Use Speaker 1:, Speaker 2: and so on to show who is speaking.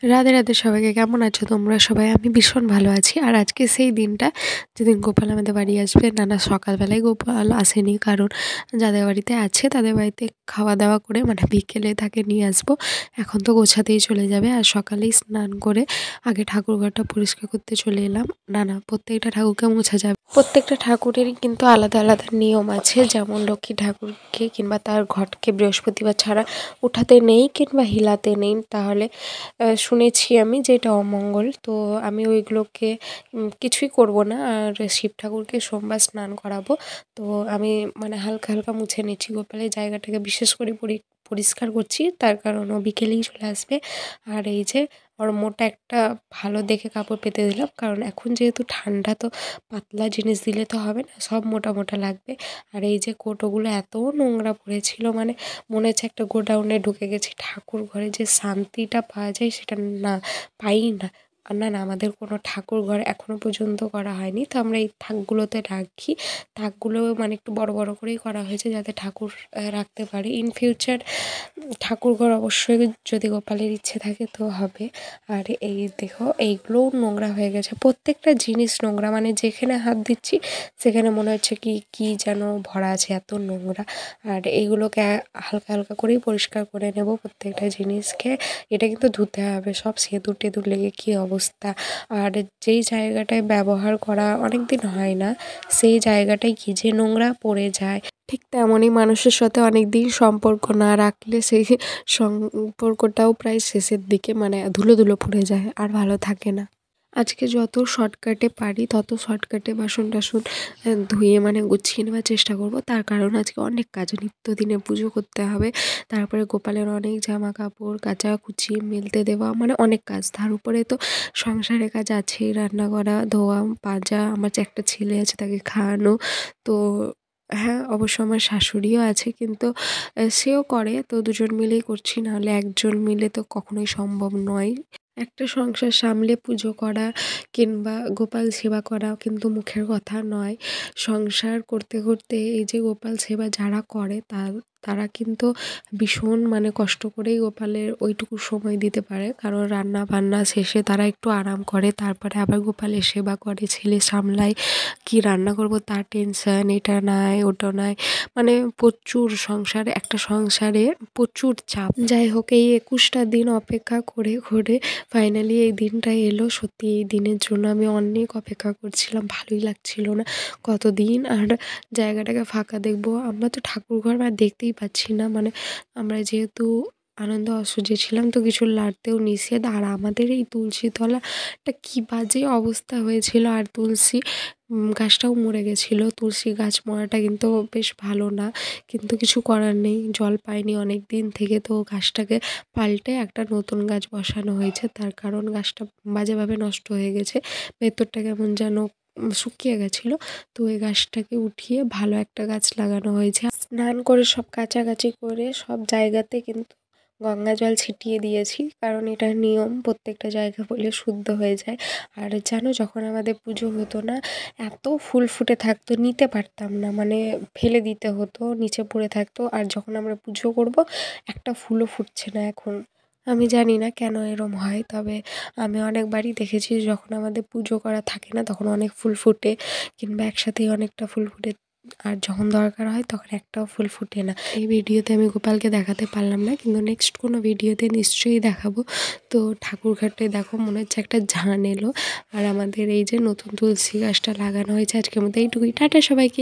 Speaker 1: রাধে রাধে সবাইকে, কেমন আছো তোমরা সবাই? আমি ভীষণ ভালো আছি। আর আজকে সেই দিনটা যেদিন গোপাল আমাদের বাড়ি আসবে। না সকালবেলায় গোপাল আসেনি, কারণ যাদের বাড়িতে আছে তাদের বাড়িতে খাওয়া দাওয়া করে মানে বিকেলে তাকে নিয়ে আসবো। এখন তো গোছাতেই চলে যাবে, আর সকালেই স্নান করে আগে ঠাকুরঘরটা পরিষ্কার করতে চলে এলাম। প্রত্যেকটা ঠাকুরকে মোছা যাবে, প্রত্যেকটা ঠাকুরেরই কিন্তু আলাদা আলাদা নিয়ম আছে। যেমন লক্ষ্মী ঠাকুরকে কিংবা তার ঘটকে বৃহস্পতিবার ছাড়া উঠাতে নেই কিংবা হিলাতে নেই, তাহলে শুনেছি আমি যে এটা অমঙ্গল। তো আমি ওইগুলোকে কিছুই করব না। আর শিব ঠাকুরকে সোমবার স্নান করাবো। তো আমি মানে হালকা হালকা মুছে নিচ্ছি গোপালের জায়গাটাকে, বিশেষ করে পরিষ্কার করছি, তার কারণ ও বিকেলেই চলে আসবে। আর এই যে ওর মোটা একটা ভালো দেখে কাপড় পেতে দিলাম, কারণ এখন যেহেতু ঠান্ডা, তো পাতলা জিনিস দিলে তো হবে না, সব মোটা মোটা লাগবে। আর এই যে কৌটোগুলো এত নোংরা পড়েছিল, মানে মনে হচ্ছে একটা গোডাউনে ঢুকে গেছি। ঠাকুর ঘরে যে শান্তিটা পাওয়া যায় সেটা না পাই না। আর না আমাদের কোনো ঠাকুর ঘর এখনও পর্যন্ত করা হয়নি, তো আমরা এই থাকগুলোতে রাখি। থাকগুলো মানে একটু বড় বড় করেই করা হয়েছে, যাতে ঠাকুর রাখতে পারি ইন ফিউচার। ঠাকুর ঘর অবশ্যই যদি গোপালের ইচ্ছে থাকে তো হবে। আর এই দেখো এইগুলোও নোংরা হয়ে গেছে, প্রত্যেকটা জিনিস নোংরা, মানে যেখানে হাত দিচ্ছি সেখানে মনে হচ্ছে কি যেন ভরা আছে, এত নোংরা। আর এইগুলোকে হালকা হালকা করেই পরিষ্কার করে নেব প্রত্যেকটা জিনিসকে। এটা কিন্তু ধুতে হবে, সব সিঁদুর টেঁদুর লেগে কী অবস্থা। আর যেই জায়গাটায় ব্যবহার করা অনেক দিন হয় না, সেই জায়গাটায় কী যে নোংরা পড়ে যায়। ঠিক তেমনই মানুষের সাথে অনেক দিন সম্পর্ক না রাখলে সেই সম্পর্কটাও প্রায় শেষের দিকে মানে ধুলো ধুলো পড়ে যায়, আর ভালো থাকে না। আজকে যত শর্টকাটে পারি তত শর্টকাটে বাসন টাসন ধুয়ে মানে গুছিয়ে নেওয়ার চেষ্টা করব। তার কারণ আজকে অনেক কাজ, নিত্যদিনে পুজো করতে হবে, তারপরে গোপালের অনেক জামা কাপড় কাচাকুচি মেলতে দেওয়া, মানে অনেক কাজ। তার উপরে তো সংসারের কাজ আছেই, রান্না করা, ধোয়া মাজা, আমার যে একটা ছেলে আছে তাকে খাওয়ানো। তো হ্যাঁ, অবশ্য আমার শাশুড়িও আছে, কিন্তু সেও করে, তো দুজন মিলেই করছি, নাহলে একজন মিলে তো কখনোই সম্ভব নয়। একটা সংসার সামলে পুজো করা কিংবা গোপাল সেবা করা কিন্তু মুখের কথা নয়। সংসার করতে করতে এই যে গোপাল সেবা যারা করে তারা কিন্তু ভীষণ মানে কষ্ট করেই গোপালের ওইটুকু সময় দিতে পারে, কারণ রান্না বান্না শেষে তারা একটু আরাম করে, তারপরে আবার গোপালের সেবা করে, ছেলে সামলায়, কি রান্না করব তার টেনশন, এটা নয় ওটা নয়, মানে প্রচুর একটা সংসারে প্রচুর চাপ। যাই হোক, এই 21টা দিন অপেক্ষা করে করে ফাইনালি এই দিনটা এলো। সত্যি এই দিনের জন্য আমি অনেক অপেক্ষা করছিলাম, ভালোই লাগছিল না কতদিন। আর জায়গাটাকে ফাঁকা দেখবো, আমরা তো ঠাকুরঘর আর দেখতেই পাচ্ছি না, মানে আমরা যেহেতু আনন্দ ঐশ্বর্যে ছিলাম তো কিছু লাড়তেও নিষেধ। আর আমাদের এই তুলসী তলাটা কী বাজে অবস্থা হয়েছিল, আর তুলসী গাছটাও মরে গেছিলো। তুলসী গাছ মরাটা কিন্তু বেশ ভালো না, কিন্তু কিছু করার নেই, জল পায়নি অনেক দিন থেকে, তো গাছটাকে পাল্টে একটা নতুন গাছ বসানো হয়েছে। তার কারণ গাছটা বাজেভাবে নষ্ট হয়ে গেছে, ভেতরটা কেমন যেন শুকিয়ে গেছিলো। তো ওই গাছটাকে উঠিয়ে ভালো একটা গাছ লাগানো হয়েছে। স্নান করে সব কাচাকাচি করে সব জায়গাতে কিন্তু গঙ্গা জল ছিটিয়ে দিয়েছি, কারণ এটা নিয়ম, প্রত্যেকটা জায়গা বলে শুদ্ধ হয়ে যায়। আর জানো, যখন আমাদের পুজো হতো না, এত ফুল ফুটে থাকতো, নিতে পারতাম না, মানে ফেলে দিতে হতো, নিচে পড়ে থাকতো। আর যখন আমরা পুজো করব, একটা ফুলও ফুটছে না এখন। আমি জানি না কেন এরম হয়, তবে আমি অনেকবারই দেখেছি যখন আমাদের পুজো করা থাকে না তখন অনেক ফুল ফুটে, কিংবা একসাথেই অনেকটা ফুল ফুটে। আর যখন দরকার হয় তখন একটাও ফুল ফুটে না। এই ভিডিওতে আমি গোপালকে দেখাতে পারলাম না, কিন্তু নেক্সট কোনো ভিডিওতে নিশ্চয়ই দেখাবো। তো ঠাকুরঘাটে দেখো মনে হচ্ছে একটা ঝান এলো। আর আমাদের এই যে নতুন তুলসী গাছটা লাগানো হয়েছে। আজকের মতো এইটুকুই, টাটা সবাইকে।